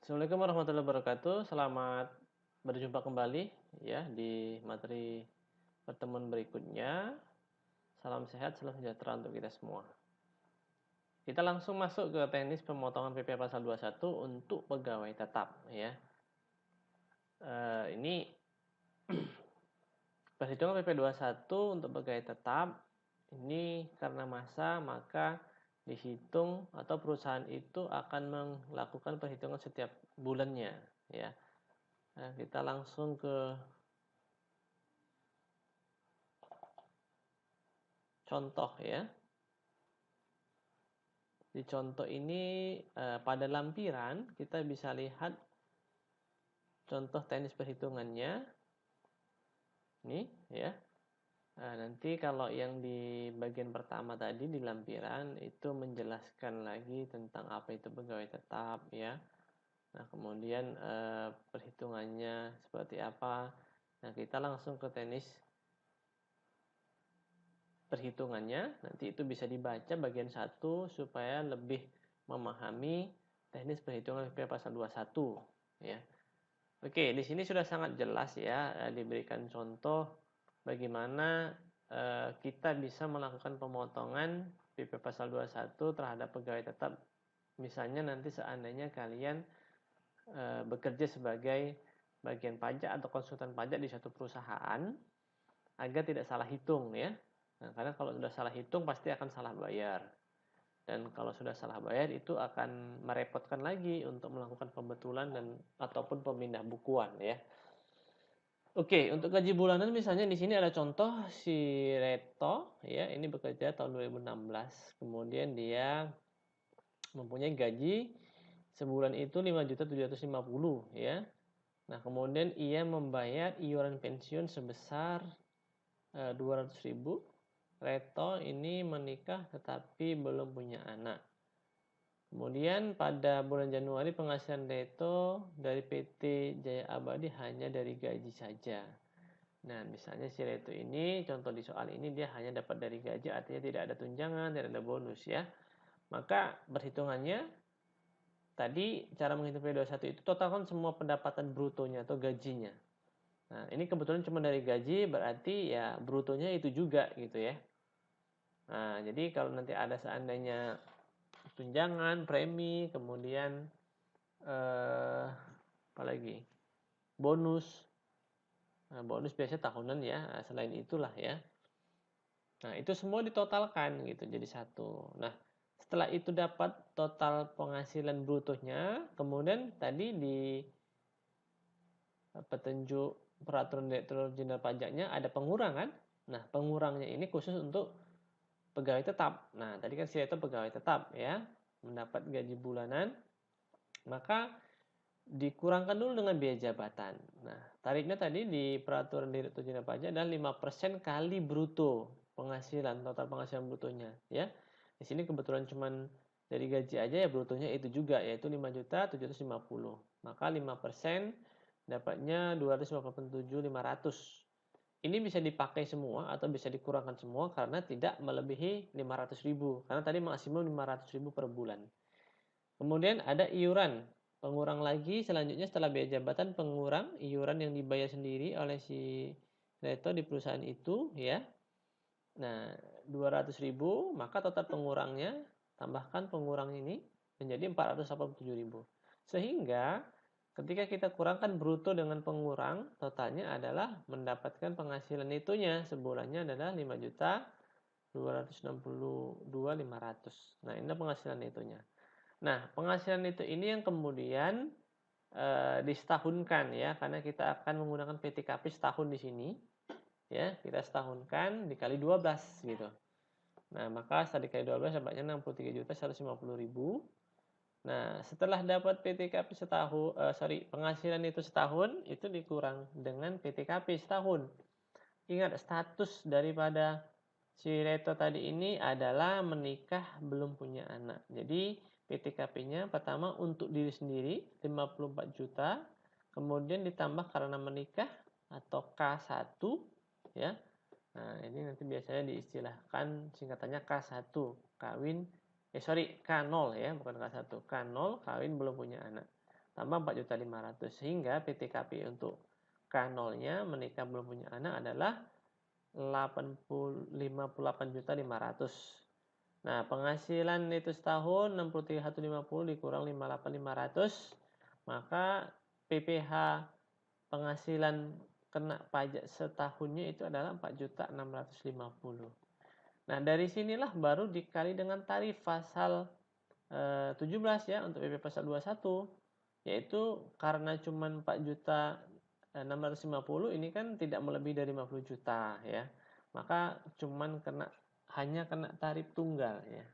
Assalamualaikum warahmatullahi wabarakatuh. Selamat berjumpa kembali ya di materi pertemuan berikutnya. Salam sehat, salam sejahtera untuk kita semua. Kita langsung masuk ke teknis pemotongan PP pasal 21 untuk pegawai tetap ya. Ini perhitungan PP 21 untuk pegawai tetap ini karena masa maka dihitung atau perusahaan itu akan melakukan perhitungan setiap bulannya ya. Nah, kita langsung ke contoh ya. Di contoh ini pada lampiran kita bisa lihat contoh teknis perhitungannya. Nih ya. Nah, nanti kalau yang di bagian pertama tadi di lampiran itu menjelaskan lagi tentang apa itu pegawai tetap ya. Nah, kemudian perhitungannya seperti apa. Nah, kita langsung ke teknis perhitungannya. Nanti itu bisa dibaca bagian 1 supaya lebih memahami teknis perhitungan PP pasal 21 ya. Oke, di sini sudah sangat jelas ya, diberikan contoh bagaimana kita bisa melakukan pemotongan PP pasal 21 terhadap pegawai tetap. Misalnya nanti seandainya kalian bekerja sebagai bagian pajak atau konsultan pajak di suatu perusahaan agar tidak salah hitung ya. Nah, karena kalau sudah salah hitung pasti akan salah bayar. Dan kalau sudah salah bayar itu akan merepotkan lagi untuk melakukan pembetulan dan ataupun pemindah bukuan ya. Oke, untuk gaji bulanan misalnya di sini ada contoh si Reto ya, ini bekerja tahun 2016. Kemudian dia mempunyai gaji sebulan itu 5.750 ya. Nah, kemudian ia membayar iuran pensiun sebesar 200.000. Reto ini menikah tetapi belum punya anak. Kemudian pada bulan Januari penghasilan Reto dari PT Jaya Abadi hanya dari gaji saja. Nah, misalnya si Reto ini, contoh di soal ini dia hanya dapat dari gaji, artinya tidak ada tunjangan, tidak ada bonus ya. Maka perhitungannya tadi cara menghitung P21 itu totalkan semua pendapatan brutonya atau gajinya. Nah, ini kebetulan cuma dari gaji, berarti ya brutonya itu juga gitu ya. Nah, jadi kalau nanti ada seandainya tunjangan, premi, kemudian apa lagi? Bonus. Nah, bonus biasanya tahunan ya. Nah, selain itulah ya. Nah, itu semua ditotalkan gitu jadi satu. Nah, setelah itu dapat total penghasilan brutonya, kemudian tadi di petunjuk peraturan Direktur Jenderal Pajaknya ada pengurangan. Nah, pengurangnya ini khusus untuk pegawai tetap. Nah, tadi kan si itu pegawai tetap ya, mendapat gaji bulanan, maka dikurangkan dulu dengan biaya jabatan. Nah, tarifnya tadi di peraturan Direktur Jenderal Pajak adalah 5% kali bruto penghasilan, total penghasilan brutonya ya. Di sini kebetulan cuman dari gaji aja ya brutonya itu juga yaitu 5.750. Maka 5% dapatnya 287.500. Ini bisa dipakai semua atau bisa dikurangkan semua karena tidak melebihi 500.000. Karena tadi maksimum 500.000 per bulan. Kemudian ada iuran. Pengurang lagi selanjutnya setelah biaya jabatan pengurang iuran yang dibayar sendiri oleh si Reto di perusahaan itu ya. Nah, 200.000 maka total pengurangnya tambahkan pengurang ini menjadi 487.000. Sehingga ketika kita kurangkan bruto dengan pengurang, totalnya adalah mendapatkan penghasilan netonya sebulannya adalah 5.262.500. Nah, ini penghasilan netonya. Nah, penghasilan neto ini yang kemudian disetahunkan ya, karena kita akan menggunakan PTKP setahun di sini. Ya, kita setahunkan dikali 12 gitu. Nah, maka setelah dikali 12 dapatnya 63.150.000. Nah, setelah dapat PTKP setahun, penghasilan itu setahun, itu dikurang dengan PTKP setahun. Ingat, status daripada si Reto tadi ini adalah menikah belum punya anak. Jadi, PTKP-nya pertama untuk diri sendiri 54 juta, kemudian ditambah karena menikah atau K1 ya. Nah, ini nanti biasanya diistilahkan singkatannya K1, kawin K0 ya, bukan K1. K0 kawin belum punya anak. tambah 4.500.000 sehingga PTKP untuk K0-nya menikah belum punya anak adalah 58.500.000. Nah, penghasilan itu setahun 63.150 dikurang 58.500, maka PPh penghasilan kena pajak setahunnya itu adalah 4.650.000. Nah, dari sinilah baru dikali dengan tarif pasal 17 ya untuk PP pasal 21, yaitu karena cuma 4.650.000 ini kan tidak melebihi dari 50 juta ya. Maka cuman hanya kena tarif tunggal ya.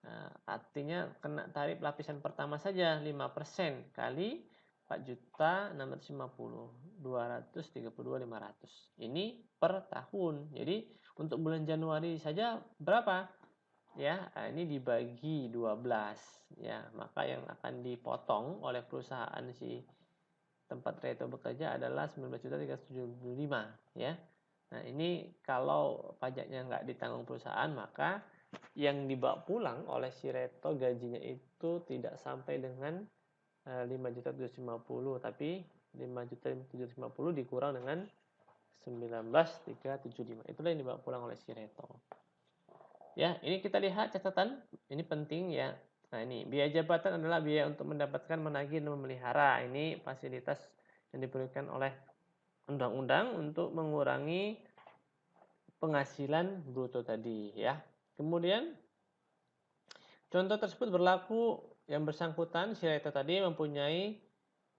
Nah, artinya kena tarif lapisan pertama saja 5% kali 4.650.000, 232.500. Ini per tahun. Jadi untuk bulan Januari saja berapa? Ya, ini dibagi 12 ya. Maka yang akan dipotong oleh perusahaan si tempat Reto bekerja adalah 19.375 ya. Nah, ini kalau pajaknya nggak ditanggung perusahaan, maka yang dibawa pulang oleh si Reto gajinya itu tidak sampai dengan 5.750, tapi 5.750 dikurang dengan 19.375. Itulah yang dibawa pulang oleh si Reto. Ya, ini kita lihat catatan, ini penting ya. Nah, ini biaya jabatan adalah biaya untuk mendapatkan, menagih, dan memelihara. Ini fasilitas yang diberikan oleh undang-undang untuk mengurangi penghasilan bruto tadi ya. Kemudian contoh tersebut berlaku yang bersangkutan si Reto tadi mempunyai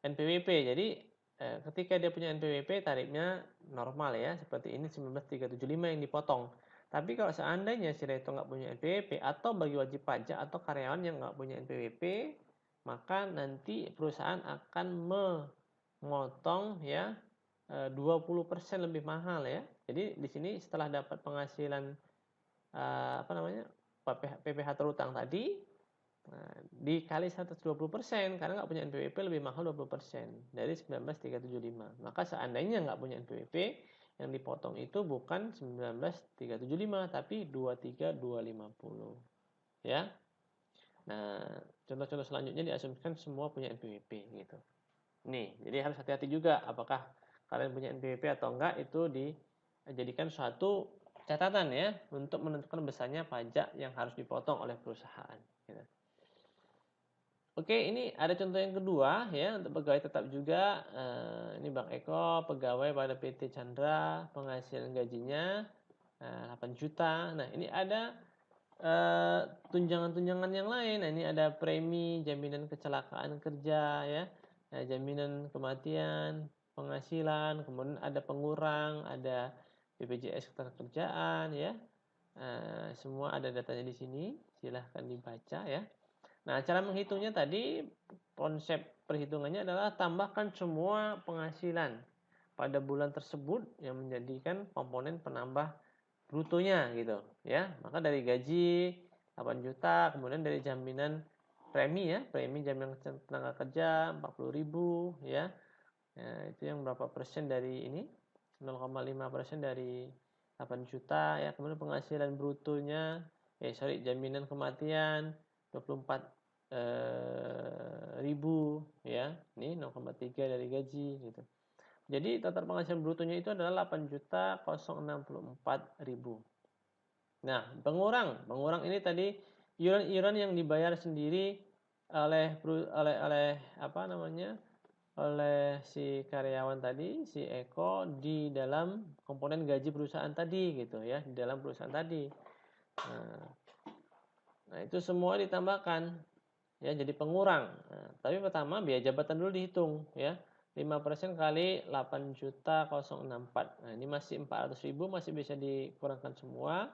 NPWP. Jadi ketika dia punya NPWP tarifnya normal ya, seperti ini 19.375 yang dipotong. Tapi kalau seandainya si Reto nggak punya NPWP atau bagi wajib pajak atau karyawan yang nggak punya NPWP, maka nanti perusahaan akan memotong ya 20% lebih mahal ya. Jadi di sini setelah dapat penghasilan PPh terutang tadi, dikali 120% karena nggak punya NPWP lebih mahal 20% dari 19.375. Maka seandainya nggak punya NPWP, yang dipotong itu bukan 19.375 tapi 23.250 ya. Nah, contoh-contoh selanjutnya diasumsikan semua punya NPWP gitu. Nih, jadi harus hati-hati juga apakah kalian punya NPWP atau enggak, itu dijadikan suatu catatan ya untuk menentukan besarnya pajak yang harus dipotong oleh perusahaan gitu. Oke, ini ada contoh yang kedua ya untuk pegawai tetap juga. Ini Bang Eko, pegawai pada PT Chandra, penghasilan gajinya 8 juta. Nah, ini ada tunjangan-tunjangan yang lain. Nah, ini ada premi, jaminan kecelakaan kerja ya, jaminan kematian, penghasilan, kemudian ada pengurang, ada BPJS ketenagakerjaan ya. Semua ada datanya di sini, silahkan dibaca ya. Nah, cara menghitungnya tadi, konsep perhitungannya adalah tambahkan semua penghasilan pada bulan tersebut yang menjadikan komponen penambah brutonya gitu ya. Maka dari gaji 8 juta, kemudian dari jaminan premi ya, premi jaminan tenaga kerja 40.000 ya. Itu yang berapa persen dari ini? 0,5% dari 8 juta ya. Kemudian penghasilan brutonya, jaminan kematian 24.000 ya. Ini 0,3 dari gaji gitu. Jadi total penghasilan brutonya itu adalah 8.064.000. Nah, pengurang ini tadi iuran-iuran yang dibayar sendiri oleh oleh si karyawan tadi, si Eko, di dalam komponen gaji perusahaan tadi gitu ya, di dalam perusahaan tadi. Nah, itu semua ditambahkan ya jadi pengurang. Nah, tapi pertama biaya jabatan dulu dihitung ya. 5% kali 8.064. Nah, ini masih 400.000, masih bisa dikurangkan semua.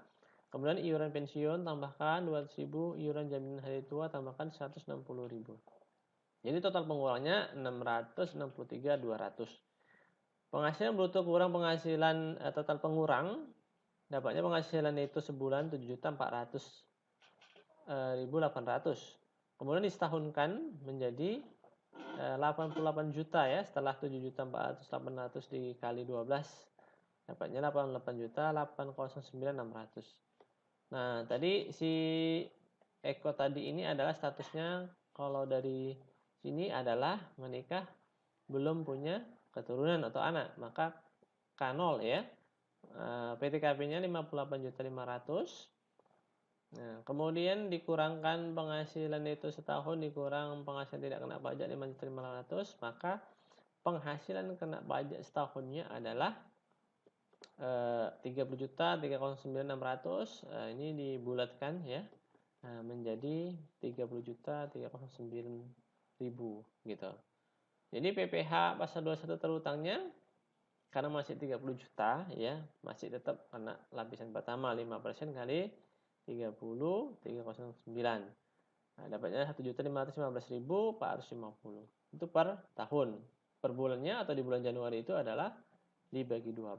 Kemudian iuran pensiun tambahkan 200.000, iuran jaminan hari tua tambahkan 160.000. Jadi total pengurangnya 663.200. Penghasilan bruto kurang penghasilan total pengurang, dapatnya penghasilan itu sebulan 7.400.800. Kemudian disetahunkan menjadi 88 juta ya, setelah 7.400.800 dikali 12 dapatnya 88.809.600. Nah, tadi si Eko tadi ini adalah statusnya kalau dari sini adalah menikah belum punya keturunan atau anak, maka K0 ya. PTKP-nya 58.500.000. Nah, kemudian dikurangkan penghasilan itu setahun, dikurang penghasilan tidak kena pajak 5.500.000, maka penghasilan kena pajak setahunnya adalah 30.309.600. Ini dibulatkan ya, menjadi 30.309.000 gitu. Jadi PPh pasal 21 terutangnya karena masih 30 juta ya, masih tetap kena lapisan pertama 5% kali 30.309. Nah, dapatnya 1.515.450. Itu per tahun. Per bulannya atau di bulan Januari itu adalah dibagi 12,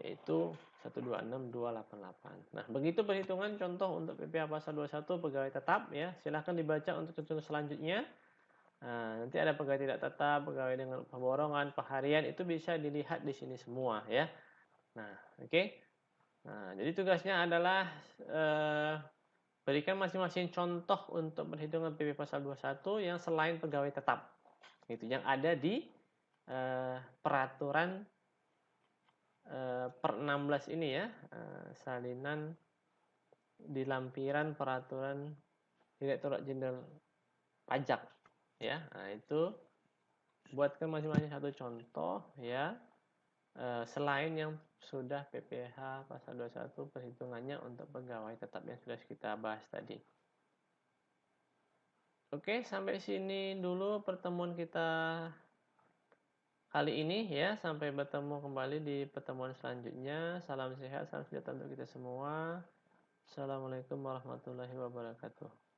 yaitu 126.288. Nah, begitu perhitungan contoh untuk PPh pasal 21 pegawai tetap ya. Silahkan dibaca untuk contoh selanjutnya. Nah, nanti ada pegawai tidak tetap, pegawai dengan pemborongan, peharian, itu bisa dilihat di sini semua ya. Nah, oke. Nah, jadi tugasnya adalah berikan masing-masing contoh untuk perhitungan PP pasal 21 yang selain pegawai tetap. Itu yang ada di peraturan per 16 ini ya, salinan di lampiran peraturan Direktorat Jenderal Pajak ya. Nah, itu buatkan masing-masing satu contoh ya, selain yang sudah PPh pasal 21 perhitungannya untuk pegawai tetap yang sudah kita bahas tadi. Oke, sampai sini dulu pertemuan kita kali ini ya. Sampai bertemu kembali di pertemuan selanjutnya. Salam sehat, salam sejahtera untuk kita semua. Assalamualaikum warahmatullahi wabarakatuh.